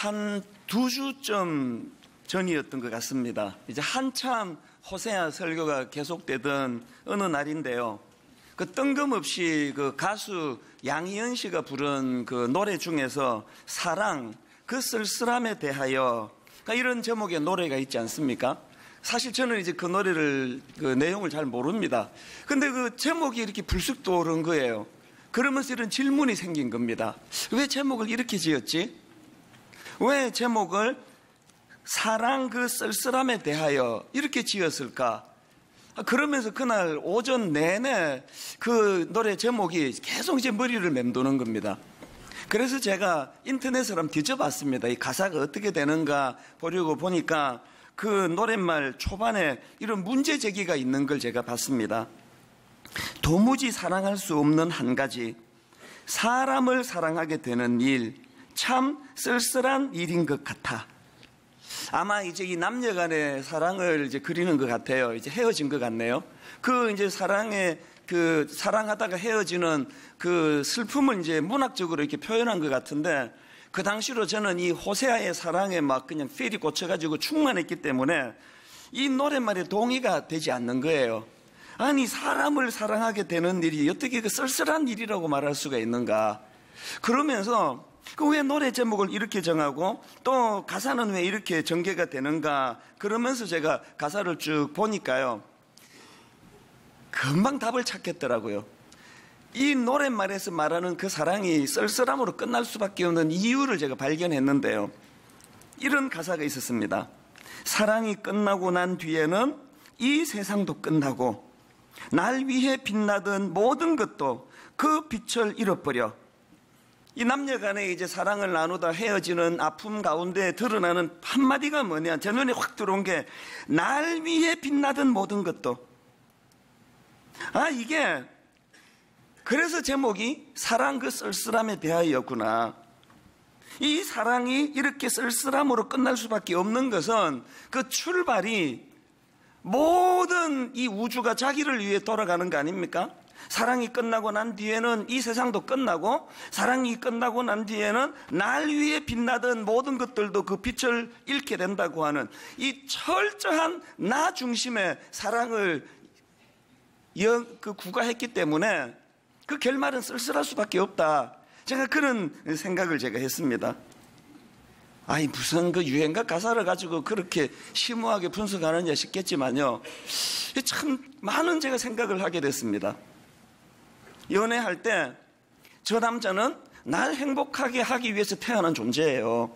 한 2주쯤 전이었던 것 같습니다. 이제 한참 호세아 설교가 계속되던 어느 날인데요. 그 뜬금없이 그 가수 양희은 씨가 부른 그 노래 중에서 사랑, 그 쓸쓸함에 대하여, 그러니까 이런 제목의 노래가 있지 않습니까? 사실 저는 이제 그 노래를, 그 내용을 잘 모릅니다. 근데 그 제목이 이렇게 불쑥 떠오른 거예요. 그러면서 이런 질문이 생긴 겁니다. 왜 제목을 이렇게 지었지? 왜 제목을 사랑 그 쓸쓸함에 대하여 이렇게 지었을까? 그러면서 그날 오전 내내 그 노래 제목이 계속 이제 머리를 맴도는 겁니다. 그래서 제가 인터넷을 한번 뒤져봤습니다. 이 가사가 어떻게 되는가 보려고 보니까 그 노랫말 초반에 이런 문제 제기가 있는 걸 제가 봤습니다. 도무지 사랑할 수 없는 한 가지, 사람을 사랑하게 되는 일, 참 쓸쓸한 일인 것 같아. 아마 이제 이 남녀 간의 사랑을 이제 그리는 것 같아요. 이제 헤어진 것 같네요. 그 이제 사랑하다가 헤어지는 그 슬픔을 이제 문학적으로 이렇게 표현한 것 같은데, 그 당시로 저는 이 호세아의 사랑에 막 그냥 필이 꽂혀가지고 충만했기 때문에 이 노랫말에 동의가 되지 않는 거예요. 아니, 사람을 사랑하게 되는 일이 어떻게 그 쓸쓸한 일이라고 말할 수가 있는가. 그러면서 그 왜 노래 제목을 이렇게 정하고 또 가사는 왜 이렇게 전개가 되는가, 그러면서 제가 가사를 쭉 보니까요, 금방 답을 찾겠더라고요. 이 노랫말에서 말하는 그 사랑이 쓸쓸함으로 끝날 수밖에 없는 이유를 제가 발견했는데요, 이런 가사가 있었습니다. 사랑이 끝나고 난 뒤에는 이 세상도 끝나고 날 위해 빛나던 모든 것도 그 빛을 잃어버려. 이 남녀 간에 이제 사랑을 나누다 헤어지는 아픔 가운데 드러나는 한마디가 뭐냐, 제 눈에 확 들어온 게 날 위해 빛나던 모든 것도. 이게 그래서 제목이 사랑 그 쓸쓸함에 대하여였구나. 이 사랑이 이렇게 쓸쓸함으로 끝날 수밖에 없는 것은 그 출발이 모든 이 우주가 자기를 위해 돌아가는 거 아닙니까? 사랑이 끝나고 난 뒤에는 이 세상도 끝나고, 사랑이 끝나고 난 뒤에는 날 위해 빛나던 모든 것들도 그 빛을 잃게 된다고 하는 이 철저한 나 중심의 사랑을 구가했기 때문에 그 결말은 쓸쓸할 수밖에 없다. 제가 그런 생각을 제가 했습니다. 무슨 그 유행가 가사를 가지고 그렇게 심오하게 분석하느냐 싶겠지만요, 참 많은 제가 생각을 하게 됐습니다. 연애할 때 저 남자는 날 행복하게 하기 위해서 태어난 존재예요.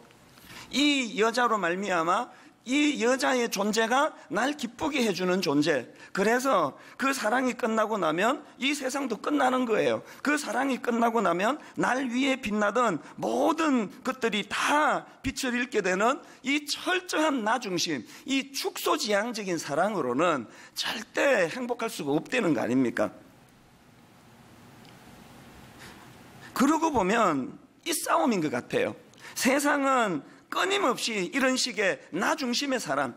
이 여자로 말미암아 이 여자의 존재가 날 기쁘게 해주는 존재. 그래서 그 사랑이 끝나고 나면 이 세상도 끝나는 거예요. 그 사랑이 끝나고 나면 날 위에 빛나던 모든 것들이 다 빛을 잃게 되는 이 철저한 나 중심, 이 축소지향적인 사랑으로는 절대 행복할 수가 없다는 거 아닙니까? 그러고 보면 이 싸움인 것 같아요. 세상은 끊임없이 이런 식의 나 중심의 사랑,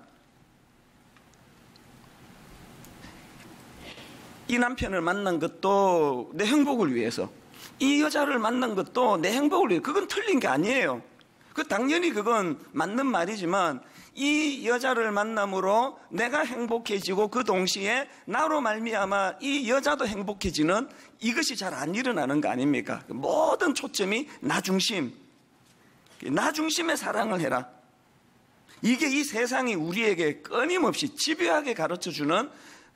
이 남편을 만난 것도 내 행복을 위해서, 이 여자를 만난 것도 내 행복을 위해서, 그건 틀린 게 아니에요. 당연히 그건 맞는 말이지만, 이 여자를 만남으로 내가 행복해지고 그 동시에 나로 말미암아 이 여자도 행복해지는, 이것이 잘 안 일어나는 거 아닙니까? 모든 초점이 나 중심, 나 중심의 사랑을 해라. 이게 이 세상이 우리에게 끊임없이 집요하게 가르쳐주는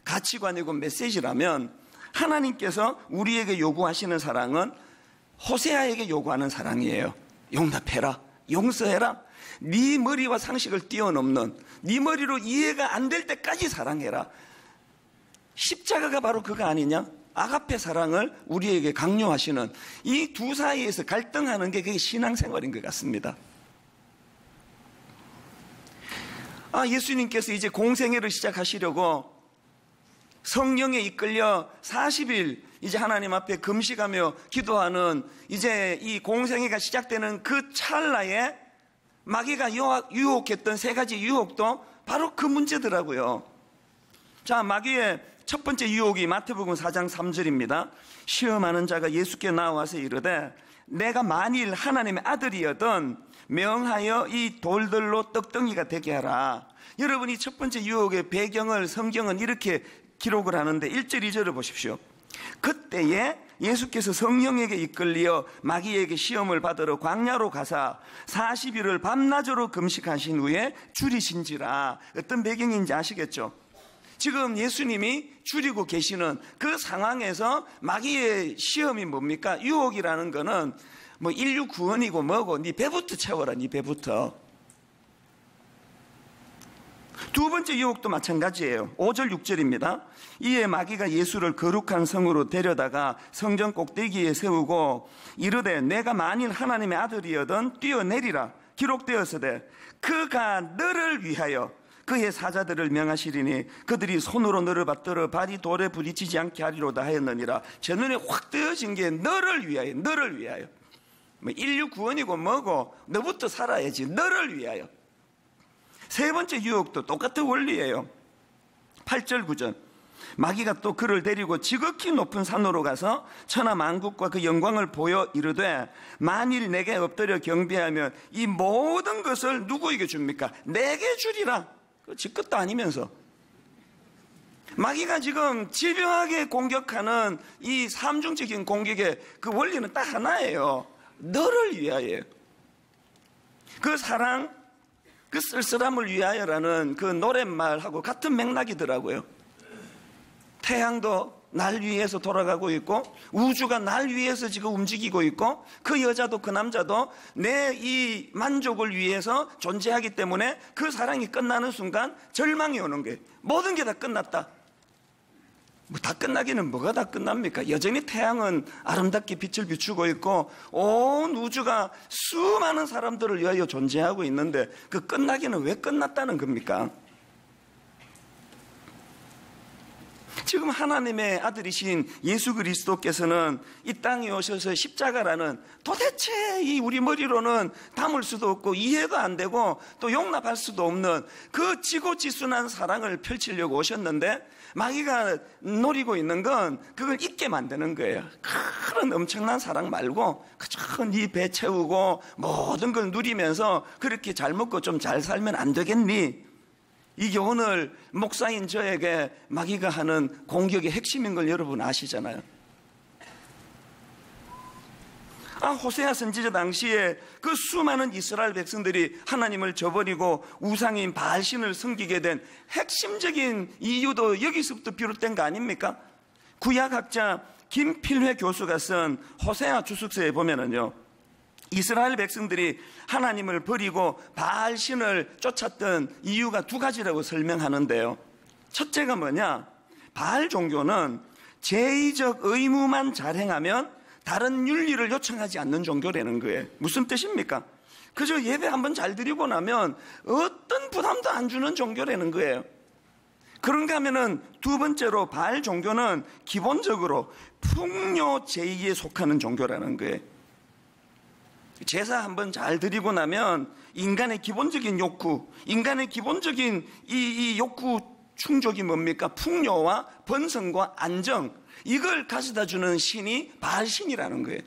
가치관이고 메시지라면, 하나님께서 우리에게 요구하시는 사랑은 호세아에게 요구하는 사랑이에요. 용납해라, 용서해라, 네 머리와 상식을 뛰어넘는, 네 머리로 이해가 안 될 때까지 사랑해라. 십자가가 바로 그거 아니냐? 아가페 사랑을 우리에게 강요하시는, 이 두 사이에서 갈등하는 게 그게 신앙생활인 것 같습니다. 예수님께서 이제 공생애를 시작하시려고 성령에 이끌려 40일 이제 하나님 앞에 금식하며 기도하는, 이제 이 공생애가 시작되는 그 찰나에 마귀가 유혹했던 세 가지 유혹도 바로 그 문제더라고요. 자, 마귀의 첫 번째 유혹이 마태복음 4장 3절입니다. 시험하는 자가 예수께 나와서 이르되 내가 만일 하나님의 아들이어든 명하여 이 돌들로 떡덩이가 되게 하라. 여러분이 첫 번째 유혹의 배경을 성경은 이렇게 기록을 하는데 1절 2절을 보십시오. 그때에 예수께서 성령에게 이끌리어 마귀에게 시험을 받으러 광야로 가사 40일을 밤낮으로 금식하신 후에 줄이신지라. 어떤 배경인지 아시겠죠? 지금 예수님이 줄이고 계시는 그 상황에서 마귀의 시험이 뭡니까? 유혹이라는 거는 뭐 인류 구원이고 뭐고 네 배부터 채워라. 네 배부터. 두 번째 유혹도 마찬가지예요. 5절 6절입니다. 이에 마귀가 예수를 거룩한 성으로 데려다가 성전 꼭대기에 세우고 이르되 내가 만일 하나님의 아들이여든 뛰어내리라. 기록되었으되 그가 너를 위하여 그의 사자들을 명하시리니 그들이 손으로 너를 받들어 발이 돌에 부딪히지 않게 하리로다 하였느니라. 제 눈에 확 뜨여진 게 너를 위하여, 너를 위하여. 뭐 인류 구원이고 뭐고 너부터 살아야지. 너를 위하여. 세 번째 유혹도 똑같은 원리예요. 8절 9절. 마귀가 또 그를 데리고 지극히 높은 산으로 가서 천하 만국과 그 영광을 보여 이르되 만일 내게 엎드려 경배하면 이 모든 것을 누구에게 줍니까? 내게 주리라. 지 끝도 아니면서. 마귀가 지금 집요하게 공격하는 이 삼중적인 공격의 그 원리는 딱 하나예요. 너를 위하여. 그 사랑, 그 쓸쓸함을 위하여라는 그 노랫말하고 같은 맥락이더라고요. 태양도 날 위해서 돌아가고 있고 우주가 날 위해서 지금 움직이고 있고 그 여자도 그 남자도 내 이 만족을 위해서 존재하기 때문에 그 사랑이 끝나는 순간 절망이 오는 거예요. 모든 게 다 끝났다. 뭐 다 끝나기는 뭐가 다 끝납니까? 여전히 태양은 아름답게 빛을 비추고 있고 온 우주가 수많은 사람들을 위하여 존재하고 있는데 그 끝나기는 왜 끝났다는 겁니까? 지금 하나님의 아들이신 예수 그리스도께서는 이 땅에 오셔서 십자가라는 도대체 이 우리 머리로는 담을 수도 없고 이해가 안 되고 또 용납할 수도 없는 그 지고지순한 사랑을 펼치려고 오셨는데 마귀가 노리고 있는 건 그걸 잊게 만드는 거예요. 그런 엄청난 사랑 말고 그저 네 배 채우고 모든 걸 누리면서 그렇게 잘 먹고 좀 잘 살면 안 되겠니? 이게 오늘 목사인 저에게 마귀가 하는 공격의 핵심인 걸 여러분 아시잖아요. 호세아 선지자 당시에 그 수많은 이스라엘 백성들이 하나님을 저버리고 우상인 바알신을 섬기게 된 핵심적인 이유도 여기서부터 비롯된 거 아닙니까? 구약학자 김필회 교수가 쓴 호세아 주석서에 보면은요, 이스라엘 백성들이 하나님을 버리고 바알신을 쫓았던 이유가 두 가지라고 설명하는데요. 첫째가 뭐냐? 바알 종교는 제의적 의무만 잘 행하면 다른 윤리를 요청하지 않는 종교라는 거예요. 무슨 뜻입니까? 그저 예배 한번 잘 드리고 나면 어떤 부담도 안 주는 종교라는 거예요. 그런가 하면은 두 번째로 바알 종교는 기본적으로 풍요 제의에 속하는 종교라는 거예요. 제사 한번 잘 드리고 나면 인간의 기본적인 욕구, 인간의 기본적인 이 욕구 충족이 뭡니까? 풍요와 번성과 안정, 이걸 가져다 주는 신이 바알신이라는 거예요.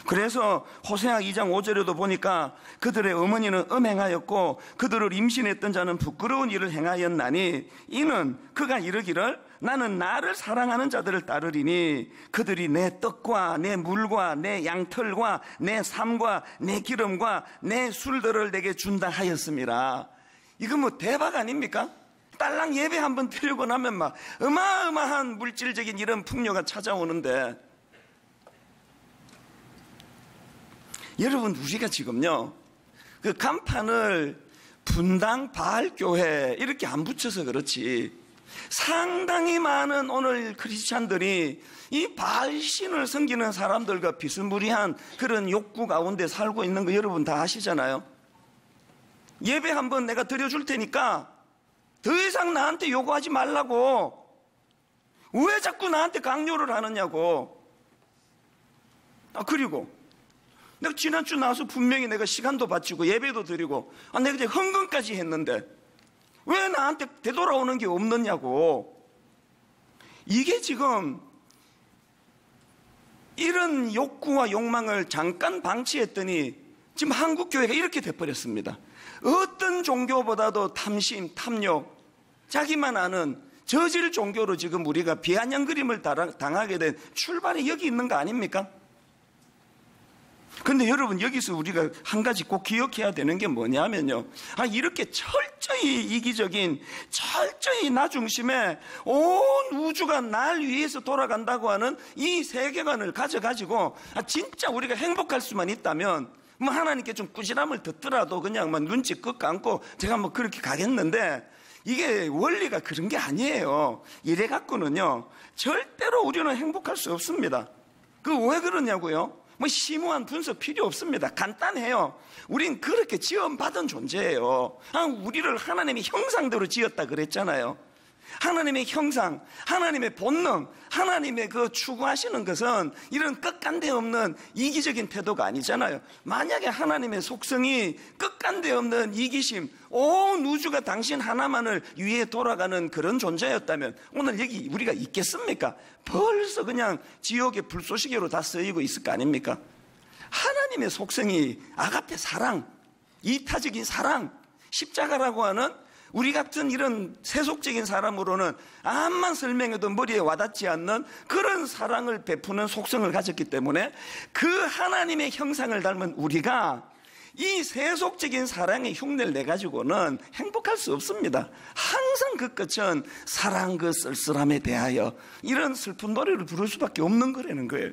그래서 호세아 2장 5절에도 보니까 그들의 어머니는 음행하였고 그들을 임신했던 자는 부끄러운 일을 행하였나니 이는 그가 이르기를 나는 나를 사랑하는 자들을 따르리니 그들이 내 떡과 내 물과 내 양털과 내 삶과 내 기름과 내 술들을 내게 준다 하였습니다. 이거 뭐 대박 아닙니까? 딸랑 예배 한번 드리고 나면 막 어마어마한 물질적인 이런 풍요가 찾아오는데, 여러분 우리가 지금요 그 간판을 분당 바알교회 이렇게 안 붙여서 그렇지 상당히 많은 오늘 크리스찬들이 이 바알신을 섬기는 사람들과 비스무리한 그런 욕구 가운데 살고 있는 거 여러분 다 아시잖아요. 예배 한번 내가 드려줄 테니까 더 이상 나한테 요구하지 말라고. 왜 자꾸 나한테 강요를 하느냐고. 그리고 내가 지난주 나와서 분명히 내가 시간도 바치고 예배도 드리고 내가 이제 헌금까지 했는데 왜 나한테 되돌아오는 게 없느냐고. 이게 지금 이런 욕구와 욕망을 잠깐 방치했더니 지금 한국 교회가 이렇게 돼버렸습니다. 어떤 종교보다도 탐심, 탐욕, 자기만 아는 저질 종교로 지금 우리가 비아냥거림을 당하게 된 출발이 여기 있는 거 아닙니까? 근데 여러분, 여기서 우리가 한 가지 꼭 기억해야 되는 게 뭐냐면요, 이렇게 철저히 이기적인, 철저히 나 중심에 온 우주가 날 위해서 돌아간다고 하는 이 세계관을 가져가지고 진짜 우리가 행복할 수만 있다면 뭐 하나님께 좀 꾸지람을 듣더라도 그냥 뭐 눈치 끝 감고 제가 뭐 그렇게 가겠는데, 이게 원리가 그런 게 아니에요. 이래 갖고는요 절대로 우리는 행복할 수 없습니다. 그 왜 그러냐고요? 뭐 심오한 분석 필요 없습니다. 간단해요. 우린 그렇게 지음받은 존재예요. 우리를 하나님의 형상대로 지었다 그랬잖아요. 하나님의 형상, 하나님의 본능, 하나님의 그 추구하시는 것은 이런 끝간데 없는 이기적인 태도가 아니잖아요. 만약에 하나님의 속성이 끝간데 없는 이기심, 온 우주가 당신 하나만을 위해 돌아가는 그런 존재였다면 오늘 여기 우리가 있겠습니까? 벌써 그냥 지옥의 불쏘시개로 다 쓰이고 있을 거 아닙니까? 하나님의 속성이 아가페 사랑, 이타적인 사랑, 십자가라고 하는 우리 같은 이런 세속적인 사람으로는 암만 설명해도 머리에 와닿지 않는 그런 사랑을 베푸는 속성을 가졌기 때문에 그 하나님의 형상을 닮은 우리가 이 세속적인 사랑의 흉내를 내가지고는 행복할 수 없습니다. 항상 그 끝은 사랑 그 쓸쓸함에 대하여 이런 슬픈 노래를 부를 수밖에 없는 거라는 거예요.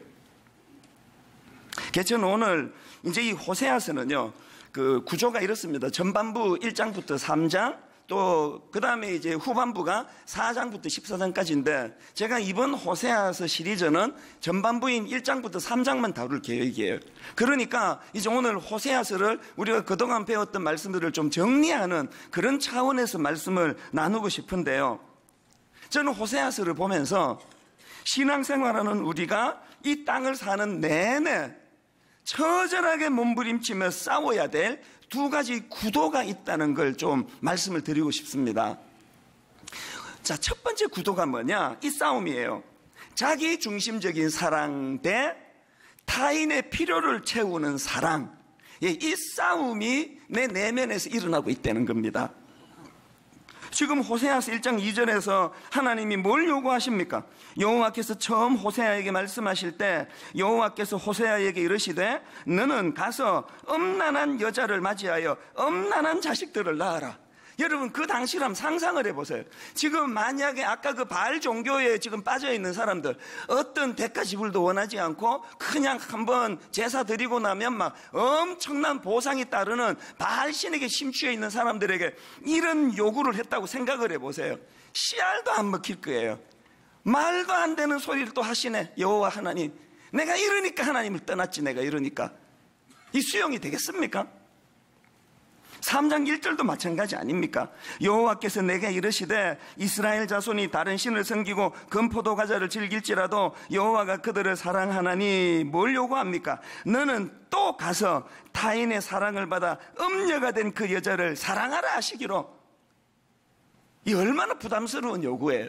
저는 오늘 이제 이 호세아서는요, 그 구조가 이렇습니다. 전반부 1장부터 3장, 또 그 다음에 이제 후반부가 4장부터 14장까지인데, 제가 이번 호세아서 시리즈는 전반부인 1장부터 3장만 다룰 계획이에요. 그러니까 이제 오늘 호세아서를 우리가 그동안 배웠던 말씀들을 좀 정리하는 그런 차원에서 말씀을 나누고 싶은데요, 저는 호세아서를 보면서 신앙생활하는 우리가 이 땅을 사는 내내 처절하게 몸부림치며 싸워야 될 두 가지 구도가 있다는 걸 좀 말씀을 드리고 싶습니다. 자, 첫 번째 구도가 뭐냐? 이 싸움이에요. 자기 중심적인 사랑 대 타인의 필요를 채우는 사랑. 이 싸움이 내 내면에서 일어나고 있다는 겁니다. 지금 호세아서 1장 2절에서 하나님이 뭘 요구하십니까? 여호와께서 처음 호세아에게 말씀하실 때 여호와께서 호세아에게 이르시되 너는 가서 음란한 여자를 맞이하여 음란한 자식들을 낳아라. 여러분, 그 당시를 상상을 해보세요. 지금 만약에 아까 그 바알 종교에 지금 빠져있는 사람들, 어떤 대가 지불도 원하지 않고 그냥 한번 제사 드리고 나면 막 엄청난 보상이 따르는 바알 신에게 심취해 있는 사람들에게 이런 요구를 했다고 생각을 해보세요. 씨알도 안 먹힐 거예요. 말도 안 되는 소리를 또 하시네, 여호와 하나님. 내가 이러니까 하나님을 떠났지, 내가 이러니까. 이 수용이 되겠습니까? 3장 1절도 마찬가지 아닙니까? 여호와께서 내게 이르시되 이스라엘 자손이 다른 신을 섬기고 금포도 과자를 즐길지라도 여호와가 그들을 사랑하나니 뭘 요구합니까? 너는 또 가서 타인의 사랑을 받아 음녀가 된 그 여자를 사랑하라 하시기로. 이 얼마나 부담스러운 요구예요.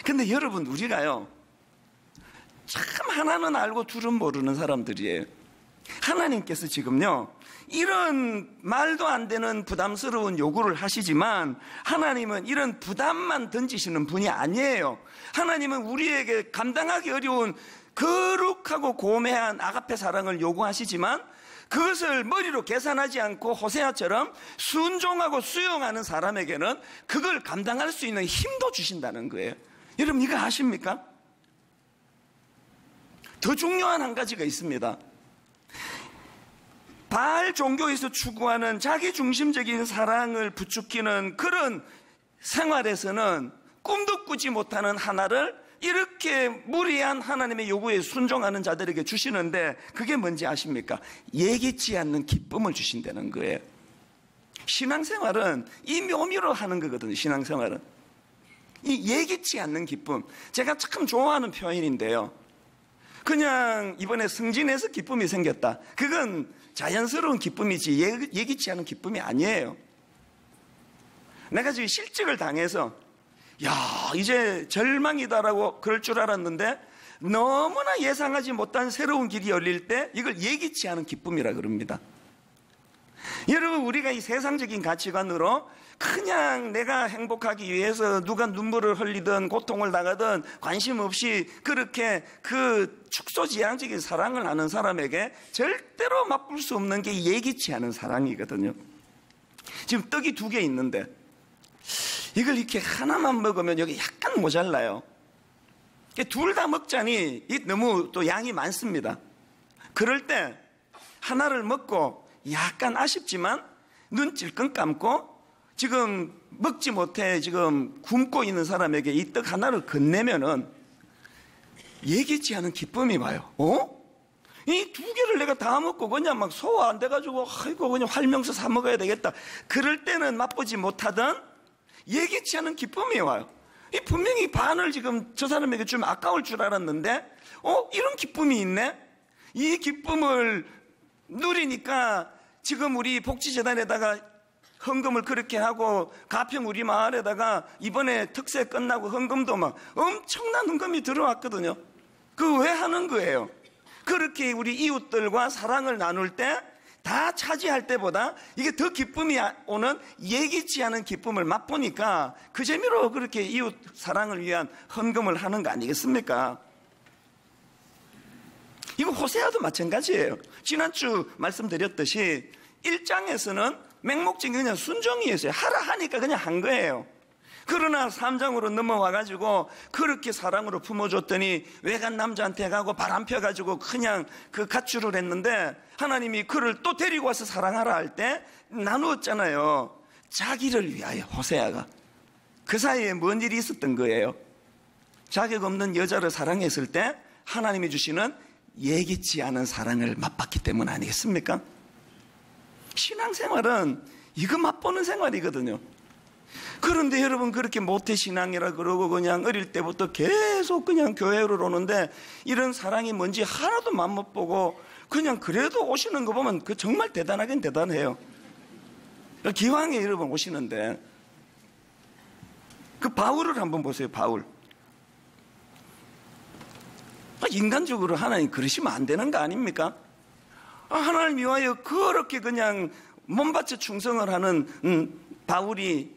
근데 여러분, 우리가요 참 하나는 알고 둘은 모르는 사람들이에요. 하나님께서 지금요 이런 말도 안 되는 부담스러운 요구를 하시지만 하나님은 이런 부담만 던지시는 분이 아니에요. 하나님은 우리에게 감당하기 어려운 거룩하고 고매한 아가페 사랑을 요구하시지만 그것을 머리로 계산하지 않고 호세아처럼 순종하고 수용하는 사람에게는 그걸 감당할 수 있는 힘도 주신다는 거예요. 여러분, 이거 아십니까? 더 중요한 한 가지가 있습니다. 바알 종교에서 추구하는 자기 중심적인 사랑을 부추기는 그런 생활에서는 꿈도 꾸지 못하는 하나를 이렇게 무리한 하나님의 요구에 순종하는 자들에게 주시는데, 그게 뭔지 아십니까? 예기치 않는 기쁨을 주신다는 거예요. 신앙생활은 이 묘미로 하는 거거든요. 신앙생활은 이 예기치 않는 기쁨, 제가 참 좋아하는 표현인데요, 그냥 이번에 승진해서 기쁨이 생겼다, 그건 자연스러운 기쁨이지 예기치 않은 기쁨이 아니에요. 내가 지금 실직을 당해서 야 이제 절망이다라고 그럴 줄 알았는데 너무나 예상하지 못한 새로운 길이 열릴 때 이걸 예기치 않은 기쁨이라 그럽니다. 여러분, 우리가 이 세상적인 가치관으로 그냥 내가 행복하기 위해서 누가 눈물을 흘리든 고통을 당하든 관심 없이 그렇게 그 축소지향적인 사랑을 하는 사람에게 절대로 맛볼 수 없는 게 예기치 않은 사랑이거든요. 지금 떡이 2개 있는데 이걸 이렇게 하나만 먹으면 여기 약간 모자라요. 둘 다 먹자니 너무 또 양이 많습니다. 그럴 때 하나를 먹고 약간 아쉽지만 눈 찔끔 감고 지금 먹지 못해 지금 굶고 있는 사람에게 이 떡 하나를 건네면은 예기치 않은 기쁨이 와요. 이 2개를 내가 다 먹고 그냥 막 소화 안 돼가지고 아이고 그냥 활명서 사 먹어야 되겠다. 그럴 때는 맛보지 못하던 예기치 않은 기쁨이 와요. 이 분명히 반을 지금 저 사람에게 주면 아까울 줄 알았는데 이런 기쁨이 있네. 이 기쁨을 누리니까 지금 우리 복지재단에다가 헌금을 그렇게 하고 가평 우리 마을에다가 이번에 특세 끝나고 헌금도 막 엄청난 헌금이 들어왔거든요. 그거 왜 하는 거예요? 그렇게 우리 이웃들과 사랑을 나눌 때 다 차지할 때보다 이게 더 기쁨이 오는 예기치 않은 기쁨을 맛보니까 그 재미로 그렇게 이웃 사랑을 위한 헌금을 하는 거 아니겠습니까? 이거 호세아도 마찬가지예요. 지난주 말씀드렸듯이 1장에서는 맹목적인 그냥 순종이었어요. 하라 하니까 그냥 한 거예요. 그러나 3장으로 넘어와가지고 그렇게 사랑으로 품어줬더니 외간 남자한테 가고 바람 펴가지고 그냥 그 가출을 했는데 하나님이 그를 또 데리고 와서 사랑하라 할 때 나누었잖아요. 자기를 위하여 호세아가. 그 사이에 뭔 일이 있었던 거예요? 자격 없는 여자를 사랑했을 때 하나님이 주시는 예기치 않은 사랑을 맛봤기 때문 아니겠습니까? 신앙생활은 이거 맛보는 생활이거든요. 그런데 여러분 그렇게 모태신앙이라 그러고 그냥 어릴 때부터 계속 그냥 교회로 오는데 이런 사랑이 뭔지 하나도 맛못 그냥 그래도 오시는 거 보면 그 정말 대단하긴 대단해요. 기왕에 여러분 오시는데 그 바울을 한번 보세요. 바울. 인간적으로 하나님 그러시면 안 되는 거 아닙니까? 하나님 위하여 그렇게 그냥 몸바쳐 충성을 하는 바울이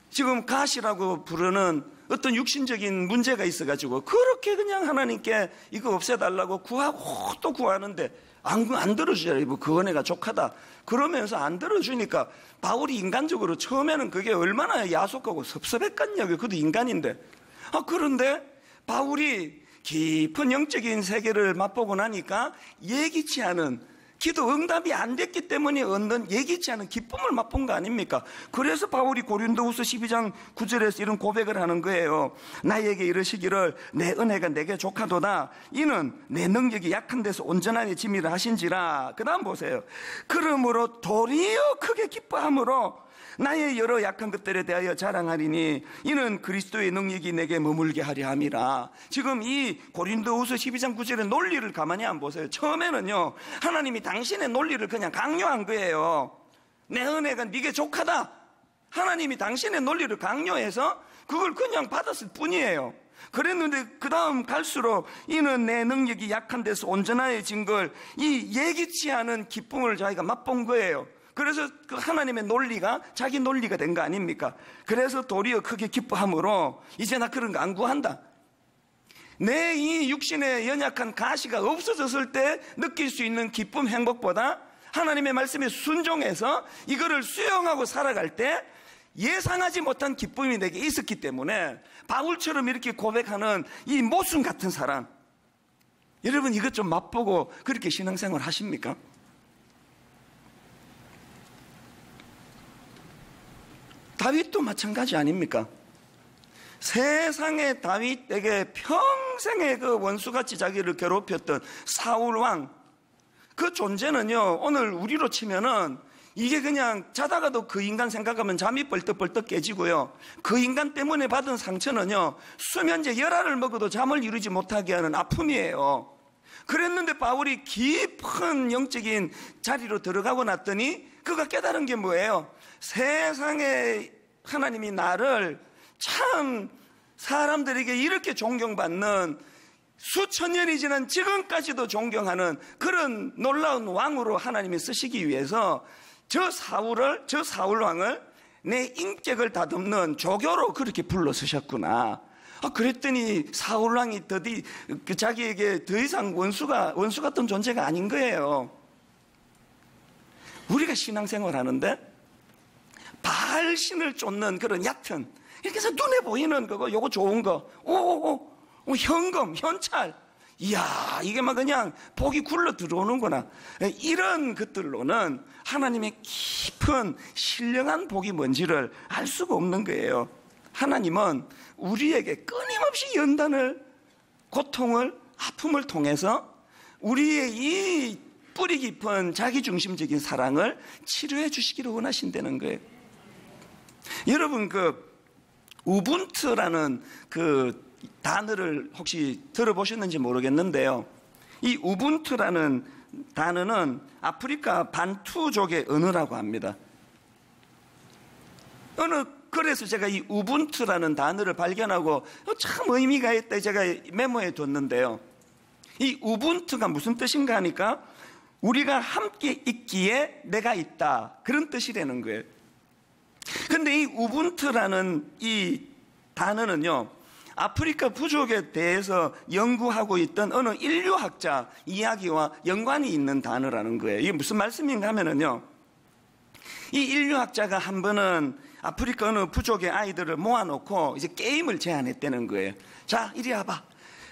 지금 갓이라고 부르는 어떤 육신적인 문제가 있어가지고 그렇게 그냥 하나님께 이거 없애달라고 구하고 또 구하는데 안 들어주잖아요. 뭐 그 은혜가 족하다 그러면서 안 들어주니까 바울이 인간적으로 처음에는 그게 얼마나 야속하고 섭섭했겠냐고요. 그도 인간인데. 그런데 바울이 깊은 영적인 세계를 맛보고 나니까 예기치 않은 기도 응답이 안 됐기 때문에 얻는 예기치 않은 기쁨을 맛본 거 아닙니까? 그래서 바울이 고린도후서 12장 9절에서 이런 고백을 하는 거예요. 나에게 이르시기를 내 은혜가 내게 족하도다. 이는 내 능력이 약한 데서 온전하게 지미를 하신지라. 그 다음 보세요. 그러므로 도리어 크게 기뻐함으로 나의 여러 약한 것들에 대하여 자랑하리니 이는 그리스도의 능력이 내게 머물게 하려 함이라. 지금 이 고린도후서 12장 9절의 논리를 가만히 안 보세요. 처음에는요 하나님이 당신의 논리를 그냥 강요한 거예요. 내 은혜가 네게 족하다. 하나님이 당신의 논리를 강요해서 그걸 그냥 받았을 뿐이에요. 그랬는데 그 다음 갈수록 이는 내 능력이 약한 데서 온전해진 걸 이 예기치 않은 기쁨을 자기가 맛본 거예요. 그래서 그 하나님의 논리가 자기 논리가 된 거 아닙니까? 그래서 도리어 크게 기뻐함으로 이제 나 그런 거 안 구한다. 내 이 육신의 연약한 가시가 없어졌을 때 느낄 수 있는 기쁨, 행복보다 하나님의 말씀에 순종해서 이거를 수용하고 살아갈 때 예상하지 못한 기쁨이 내게 있었기 때문에 바울처럼 이렇게 고백하는 이 모순 같은 사랑, 여러분 이것 좀 맛보고 그렇게 신앙생활 하십니까? 다윗도 마찬가지 아닙니까? 세상의 다윗에게 평생의 그 원수같이 자기를 괴롭혔던 사울 왕, 그 존재는요 오늘 우리로 치면은 이게 그냥 자다가도 그 인간 생각하면 잠이 벌떡벌떡 깨지고요, 그 인간 때문에 받은 상처는요 수면제 열알을 먹어도 잠을 이루지 못하게 하는 아픔이에요. 그랬는데 바울이 깊은 영적인 자리로 들어가고 났더니 그가 깨달은 게 뭐예요? 세상에 하나님이 나를 참 사람들에게 이렇게 존경받는 수천 년이 지난 지금까지도 존경하는 그런 놀라운 왕으로 하나님이 쓰시기 위해서 저 사울 왕을 내 인격을 다듬는 조교로 그렇게 불러쓰셨구나. 그랬더니 사울 왕이 자기에게 더 이상 원수 같은 존재가 아닌 거예요. 우리가 신앙생활 하는데 바알 신을 쫓는 그런 얕은, 이렇게 해서 눈에 보이는 거고, 요거 좋은 거, 현금, 현찰, 이야, 이게 막 그냥 복이 굴러 들어오는구나. 이런 것들로는 하나님의 깊은 신령한 복이 뭔지를 알 수가 없는 거예요. 하나님은 우리에게 끊임없이 연단을, 고통을, 아픔을 통해서 우리의 이 뿌리 깊은 자기중심적인 사랑을 치료해 주시기를 원하신다는 거예요. 여러분, 우분투라는 단어를 혹시 들어보셨는지 모르겠는데요. 이 우분투라는 단어는 아프리카 반투족의 언어라고 합니다. 그래서 제가 이 우분투라는 단어를 발견하고 참 의미가 있다 제가 메모해 뒀는데요. 이 우분투가 무슨 뜻인가 하니까 우리가 함께 있기에 내가 있다, 그런 뜻이라는 거예요. 근데 이 우분투라는 이 단어는요, 아프리카 부족에 대해서 연구하고 있던 어느 인류학자 이야기와 연관이 있는 단어라는 거예요. 이게 무슨 말씀인가 하면은요, 이 인류학자가 한 번은 아프리카 어느 부족의 아이들을 모아놓고 이제 게임을 제안했다는 거예요. 자, 이리 와봐.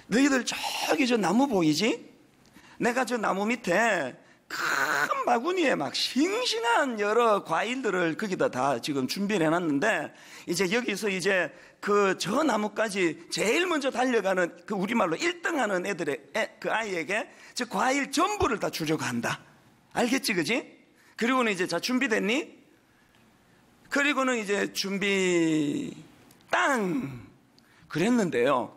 너희들 저기 저 나무 보이지? 내가 저 나무 밑에 큰 바구니에 막 싱싱한 여러 과일들을 거기다 다 지금 준비를 해놨는데, 이제 여기서 이제 저 나무까지 제일 먼저 달려가는 우리말로 1등하는 그 아이에게 저 과일 전부를 다 주려고 한다. 알겠지, 그지? 그리고는 이제 자, 준비됐니? 그리고는 이제 준비 땅 그랬는데요,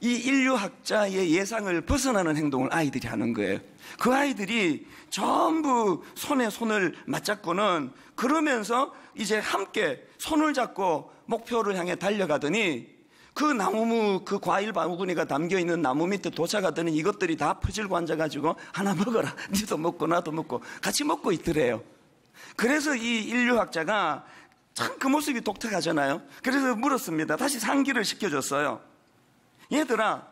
이 인류학자의 예상을 벗어나는 행동을 아이들이 하는 거예요. 그 아이들이 전부 손에 손을 맞잡고는 그러면서 이제 함께 손을 잡고 목표를 향해 달려가더니 그 과일 바구니가 담겨있는 나무 밑에 도착하더니 이것들이 다 퍼질고 앉아가지고 하나 먹어라, 니도 먹고 나도 먹고 같이 먹고 있더래요. 그래서 이 인류학자가 참 그 모습이 독특하잖아요. 그래서 물었습니다. 다시 상기를 시켜줬어요. 얘들아,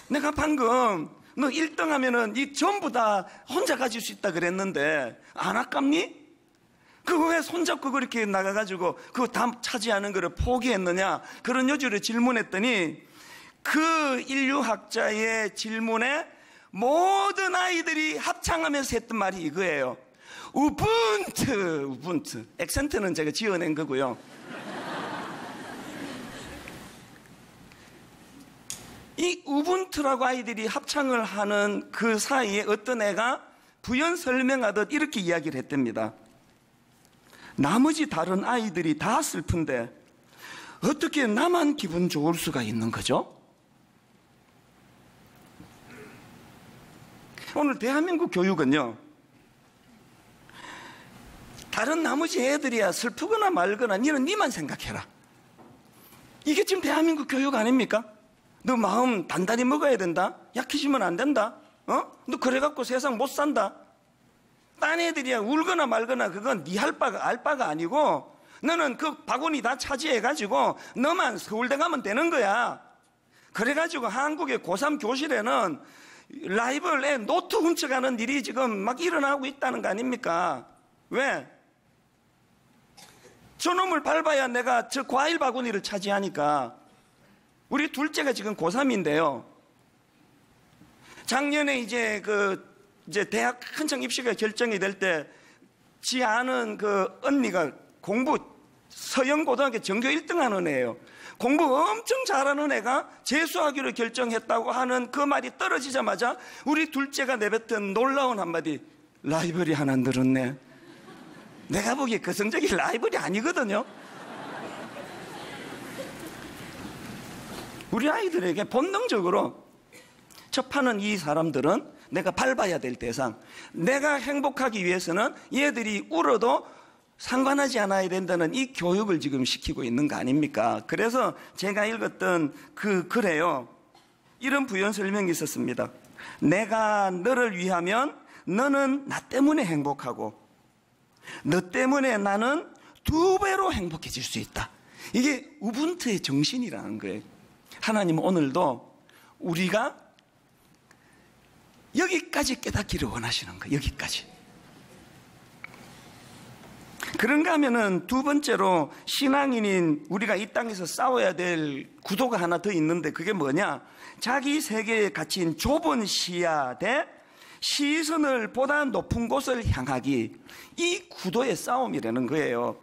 내가 방금 너 1등 하면은 이 전부 다 혼자 가질 수 있다 그랬는데 안 아깝니? 그거 왜 손잡고 그렇게 나가가지고 그거 다 차지하는 거를 포기했느냐? 그런 여주를 질문했더니 그 인류학자의 질문에 모든 아이들이 합창하면서 했던 말이 이거예요. 우분투. 액센트는 제가 지어낸 거고요. 이 우분투라고 아이들이 합창을 하는 그 사이에 어떤 애가 부연 설명하듯 이렇게 이야기를 했답니다. 나머지 다른 아이들이 다 슬픈데 어떻게 나만 기분 좋을 수가 있는 거죠? 오늘 대한민국 교육은요, 다른 나머지 애들이야 슬프거나 말거나 니만 생각해라. 이게 지금 대한민국 교육 아닙니까? 너 마음 단단히 먹어야 된다. 약해지면 안 된다. 너 그래갖고 세상 못 산다. 딴 애들이야 울거나 말거나 그건 네 알 바가 아니고, 너는 그 바구니 다 차지해가지고 너만 서울대 가면 되는 거야. 그래가지고 한국의 고3 교실에는 라이벌에 노트 훔쳐가는 일이 지금 막 일어나고 있다는 거 아닙니까? 왜? 저놈을 밟아야 내가 저 과일 바구니를 차지하니까. 우리 둘째가 지금 고3인데요. 작년에 이제 대학 한창 입시가 결정이 될 때 지 아는 그 언니가 서영고등학교 전교 1등 하는 애예요. 공부 엄청 잘하는 애가 재수하기로 결정했다고 하는 그 말이 떨어지자마자 우리 둘째가 내뱉은 놀라운 한마디, 라이벌이 하나 늘었네. 내가 보기에 그 성적이 라이벌이 아니거든요. 우리 아이들에게 본능적으로 접하는 이 사람들은 내가 밟아야 될 대상, 내가 행복하기 위해서는 얘들이 울어도 상관하지 않아야 된다는 이 교육을 지금 시키고 있는 거 아닙니까? 그래서 제가 읽었던 그 글에요, 이런 부연 설명이 있었습니다. 내가 너를 위하면 너는 나 때문에 행복하고 너 때문에 나는 2배로 행복해질 수 있다. 이게 우분투의 정신이라는 거예요. 하나님은 오늘도 우리가 여기까지 깨닫기를 원하시는 거예요. 여기까지. 그런가 하면은 두 번째로 신앙인인 우리가 이 땅에서 싸워야 될 구도가 하나 더 있는데 그게 뭐냐? 자기 세계에 갇힌 좁은 시야 대 시선을 보다 높은 곳을 향하기, 이 구도의 싸움이라는 거예요.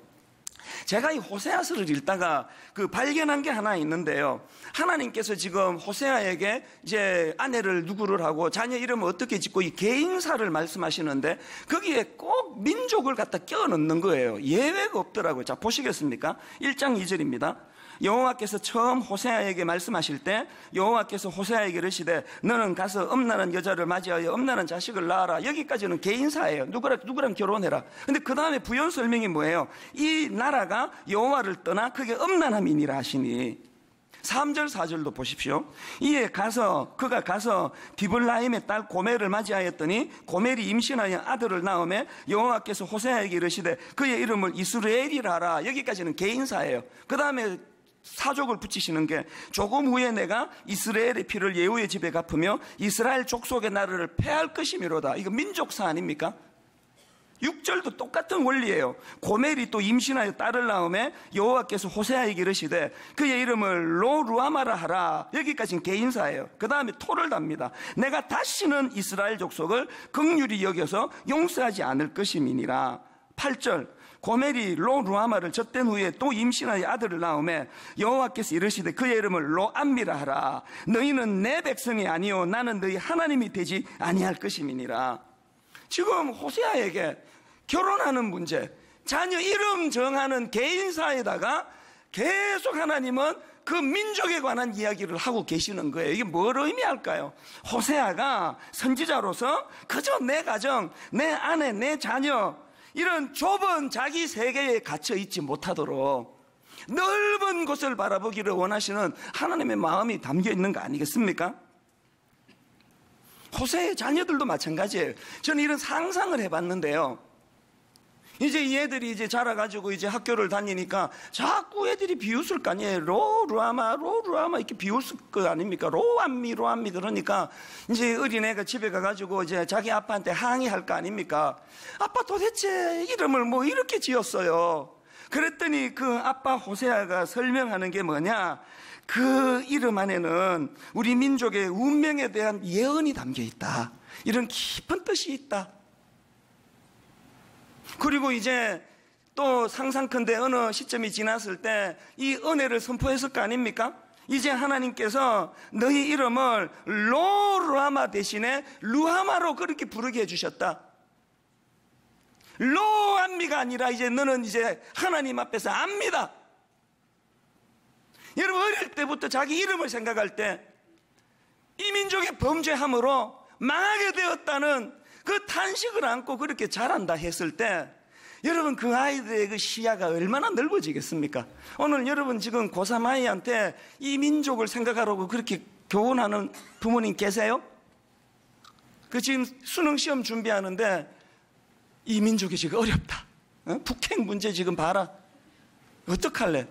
제가 이 호세아서를 읽다가 발견한 게 하나 있는데요. 하나님께서 지금 호세아에게 이제 아내를 누구를 하고 자녀 이름을 어떻게 짓고 이 개인사를 말씀하시는데 거기에 꼭 민족을 갖다 껴 넣는 거예요. 예외가 없더라고요. 자, 보시겠습니까? 1장 2절입니다. 여호와께서 처음 호세아에게 말씀하실 때 여호와께서 호세아에게 이르시되 너는 가서 음란한 여자를 맞이하여 음란한 자식을 낳아라. 여기까지는 개인사예요. 누구랑 결혼해라. 근데 그 다음에 부연 설명이 뭐예요? 이 나라가 여호와를 떠나 그게 음란함이니라 하시니 3절 4절도 보십시오. 이에 그가 가서 디블라임의 딸 고멜을 맞이하였더니 고멜이 임신하여 아들을 낳으매 여호와께서 호세아에게 이르시되 그의 이름을 이스라엘이라 하라. 여기까지는 개인사예요. 그 다음에 사족을 붙이시는 게 조금 후에 내가 이스라엘의 피를 예후의 집에 갚으며 이스라엘 족속의 나라를 패할 것이미로다. 이거 민족사 아닙니까? 6절도 똑같은 원리예요. 고멜이 또 임신하여 딸을 낳으매 여호와께서 호세아에게 이르시되 그의 이름을 로루아마라 하라. 여기까지는 개인사예요. 그 다음에 토를 답니다. 내가 다시는 이스라엘 족속을 긍휼히 여겨서 용서하지 않을 것임이니라. 8절 고멜이 로루아마를 젖된 후에 또 임신하여 아들을 낳으매 여호와께서 이르시되 그의 이름을 로암미라 하라. 너희는 내 백성이 아니요 나는 너희 하나님이 되지 아니할 것임이니라. 지금 호세아에게 결혼하는 문제, 자녀 이름 정하는 개인사에다가 계속 하나님은 그 민족에 관한 이야기를 하고 계시는 거예요. 이게 뭘 의미할까요? 호세아가 선지자로서 그저 내 가정, 내 아내, 내 자녀 이런 좁은 자기 세계에 갇혀 있지 못하도록 넓은 곳을 바라보기를 원하시는 하나님의 마음이 담겨 있는 거 아니겠습니까? 호세의 자녀들도 마찬가지예요. 저는 이런 상상을 해봤는데요. 이제 이 애들이 이제 자라가지고 이제 학교를 다니니까 자꾸 애들이 비웃을 거 아니에요. 로루아마 이렇게 비웃을 거 아닙니까? 로암미 그러니까 이제 어린애가 집에 가가지고 이제 자기 아빠한테 항의할 거 아닙니까? 아빠 도대체 이름을 뭐 이렇게 지었어요. 그랬더니 그 아빠 호세아가 설명하는 게 뭐냐? 그 이름 안에는 우리 민족의 운명에 대한 예언이 담겨 있다. 이런 깊은 뜻이 있다. 그리고 이제 또 상상컨대 어느 시점이 지났을 때 이 은혜를 선포했을 거 아닙니까? 이제 하나님께서 너희 이름을 로루아마 대신에 루하마로 그렇게 부르게 해주셨다. 로암미가 아니라 이제 너는 이제 하나님 앞에서 압니다. 여러분 어릴 때부터 자기 이름을 생각할 때 이 민족의 범죄함으로 망하게 되었다는 그 탄식을 안고 그렇게 자란다 했을 때 여러분 그 아이들의 그 시야가 얼마나 넓어지겠습니까? 오늘 여러분 지금 고3 아이한테 이 민족을 생각하라고 그렇게 교훈하는 부모님 계세요? 그 지금 수능 시험 준비하는데 이 민족이 지금 어렵다. 북핵 문제 지금 봐라. 어떡할래?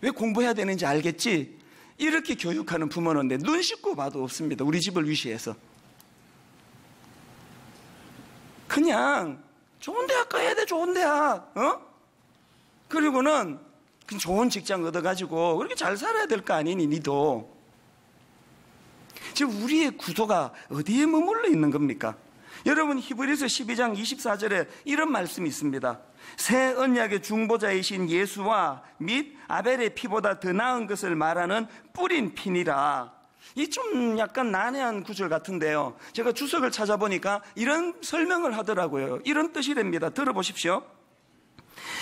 왜 공부해야 되는지 알겠지? 이렇게 교육하는 부모는 눈 씻고 봐도 없습니다. 우리 집을 위시해서. 그냥 좋은 대학 가야 돼. 좋은 대학. 그리고는 좋은 직장 얻어가지고 그렇게 잘 살아야 될 거 아니니 니도. 지금 우리의 구도가 어디에 머물러 있는 겁니까? 여러분 히브리서 12장 24절에 이런 말씀이 있습니다. 새 언약의 중보자이신 예수와 및 아벨의 피보다 더 나은 것을 말하는 뿌린 피니라. 이 좀 약간 난해한 구절 같은데요. 제가 주석을 찾아보니까 이런 설명을 하더라고요. 이런 뜻이 됩니다. 들어보십시오.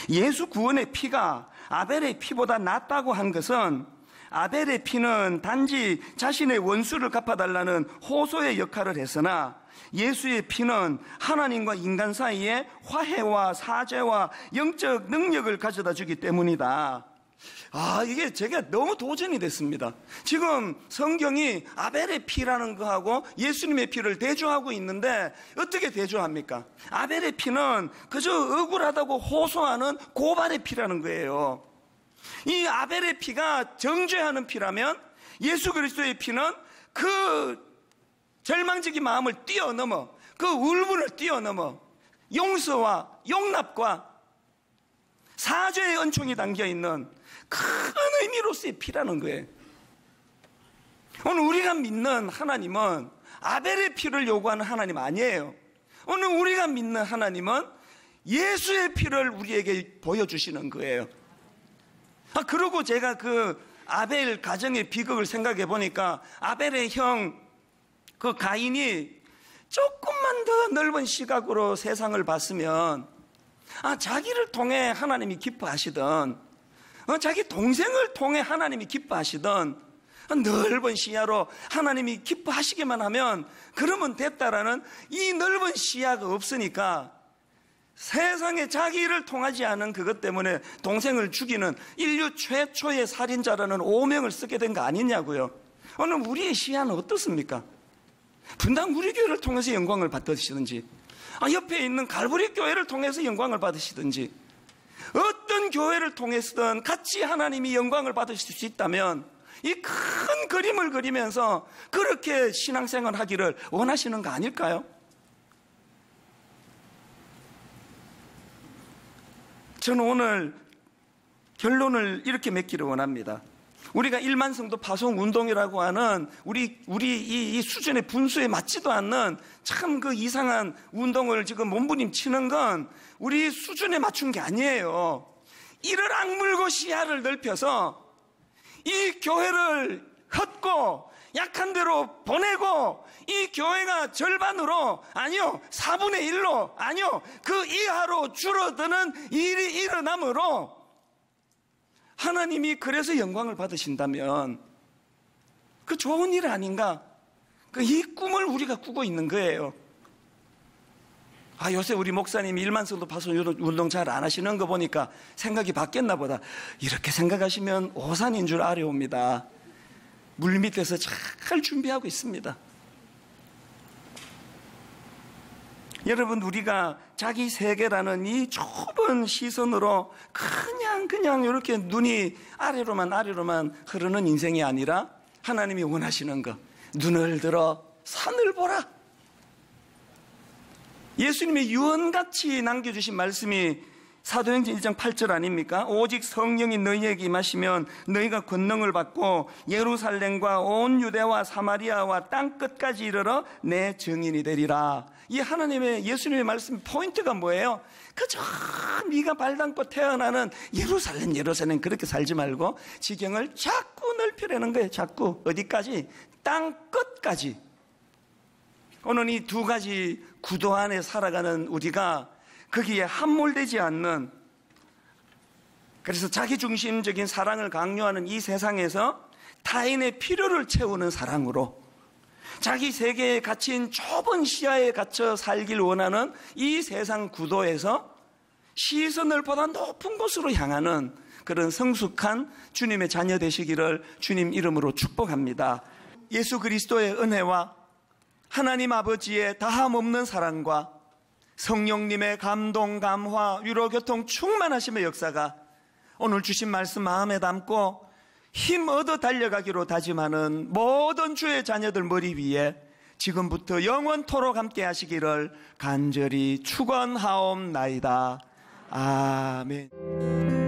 예수 구원의 피가 아벨의 피보다 낫다고 한 것은 아벨의 피는 단지 자신의 원수를 갚아달라는 호소의 역할을 했으나 예수의 피는 하나님과 인간 사이에 화해와 사죄와 영적 능력을 가져다 주기 때문이다. 이게 제가 너무 도전이 됐습니다. 지금 성경이 아벨의 피라는 거하고 예수님의 피를 대조하고 있는데 어떻게 대조합니까? 아벨의 피는 그저 억울하다고 호소하는 고발의 피라는 거예요. 이 아벨의 피가 정죄하는 피라면 예수 그리스도의 피는 그 절망적인 마음을 뛰어넘어, 그 울분을 뛰어넘어 용서와 용납과 사죄의 은총이 담겨있는 큰 의미로서의 피라는 거예요. 오늘 우리가 믿는 하나님은 아벨의 피를 요구하는 하나님 아니에요. 오늘 우리가 믿는 하나님은 예수의 피를 우리에게 보여주시는 거예요. 그리고 제가 그 아벨 가정의 비극을 생각해 보니까 아벨의 형 그 가인이 조금만 더 넓은 시각으로 세상을 봤으면 자기를 통해 하나님이 기뻐하시던, 자기 동생을 통해 하나님이 기뻐하시던 넓은 시야로 하나님이 기뻐하시기만 하면 그러면 됐다라는 이 넓은 시야가 없으니까 세상에 자기를 통하지 않은 그것 때문에 동생을 죽이는 인류 최초의 살인자라는 오명을 쓰게 된 거 아니냐고요. 오늘 우리의 시야는 어떻습니까? 분당 우리 교회를 통해서 영광을 받으시든지, 옆에 있는 갈보리 교회를 통해서 영광을 받으시든지, 어떤 교회를 통해서든 같이 하나님이 영광을 받으실 수 있다면 이 큰 그림을 그리면서 그렇게 신앙생활 하기를 원하시는 거 아닐까요? 저는 오늘 결론을 이렇게 맺기를 원합니다. 우리가 1만 성도 파송 운동이라고 하는 우리 이 수준의 분수에 맞지도 않는 참 그 이상한 운동을 지금 몸부림치는 건 우리 수준에 맞춘 게 아니에요. 이를 악물고 시야를 넓혀서 이 교회를 헛고 약한 대로 보내고 이 교회가 절반으로, 아니요 4분의 1로, 아니요 그 이하로 줄어드는 일이 일어나므로 하나님이 그래서 영광을 받으신다면 그 좋은 일 아닌가? 이 꿈을 우리가 꾸고 있는 거예요. 요새 우리 목사님이 1만 성도 파송 운동 잘 안 하시는 거 보니까 생각이 바뀌었나 보다. 이렇게 생각하시면 오산인 줄 아려옵니다. 물밑에서 잘 준비하고 있습니다. 여러분, 우리가 자기 세계라는 이 좁은 시선으로 그냥 이렇게 눈이 아래로만 흐르는 인생이 아니라 하나님이 원하시는 거, 눈을 들어 산을 보라. 예수님이 유언같이 남겨주신 말씀이 사도행전 1장 8절 아닙니까? 오직 성령이 너희에게 임하시면 너희가 권능을 받고 예루살렘과 온 유대와 사마리아와 땅끝까지 이르러 내 증인이 되리라. 이 하나님의, 예수님의 말씀 포인트가 뭐예요? 그저 네가 발 담고 태어나는 예루살렘 그렇게 살지 말고 지경을 자꾸 넓히려는 거예요. 자꾸 어디까지? 땅끝까지. 오늘 이 두 가지 구도 안에 살아가는 우리가 거기에 함몰되지 않는, 그래서 자기중심적인 사랑을 강요하는 이 세상에서 타인의 필요를 채우는 사랑으로, 자기 세계에 갇힌 좁은 시야에 갇혀 살길 원하는 이 세상 구도에서 시선을 보다 높은 곳으로 향하는 그런 성숙한 주님의 자녀 되시기를 주님 이름으로 축복합니다. 예수 그리스도의 은혜와 하나님 아버지의 다함없는 사랑과 성령님의 감동, 감화, 위로, 교통, 충만하심의 역사가 오늘 주신 말씀 마음에 담고 힘 얻어 달려가기로 다짐하는 모든 주의 자녀들 머리 위에 지금부터 영원토록 함께 하시기를 간절히 축원하옵나이다. 아멘.